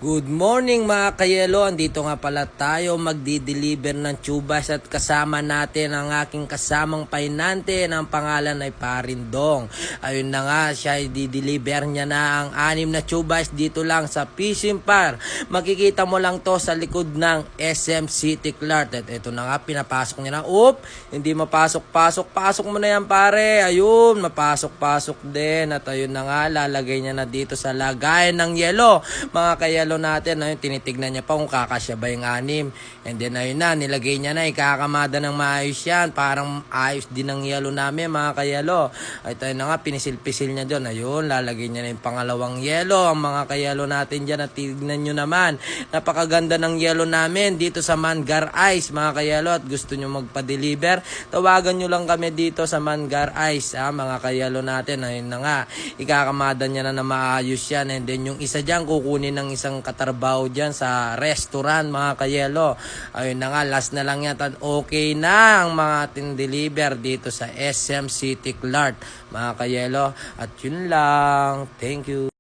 Good morning mga kayelo, andito nga pala tayo magdi-deliver ng tubas at kasama natin ang aking kasamang painante ng pangalan ay Parindong. Ayun na nga, siya i-deliver niya na ang 6 na tubas dito lang sa Fishing Par. Makikita mo lang to sa likod ng SM City Clark. At ito na nga, pinapasok niya na. Hindi mapasok-pasok. Pasok mo na yan pare. Ayun, mapasok-pasok din. At ayun na nga, lalagay niya na dito sa lagayan ng yelo. Mga kayelo natin, ayun, tinitignan niya pa kung kakasya ba yung 6. And then ayun na, nilagay niya na, ikakamada ng maayos yan. Parang ayos din ang yelo namin mga kayelo. Ay tayo na nga, pinisil-pisil niya doon. Ayun, lalagay niya na yung pangalawang yelo. Ang mga kayelo natin dyan, at tignan nyo naman, napakaganda ng yelo namin dito sa Mangar Ice mga kayelo. At gusto nyo magpa-deliver, tawagan nyo lang kami dito sa Mangar Ice mga kayelo natin. Ayun na nga, ikakamada niya na maayos yan. And then yung isa dyan, kukunin ng isang katrabaho dyan sa restaurant mga kayelo. Ayun na nga, last na lang yata. Okay na ang mga tin-deliver dito sa SM City Clark mga kayelo. At yun lang, thank you.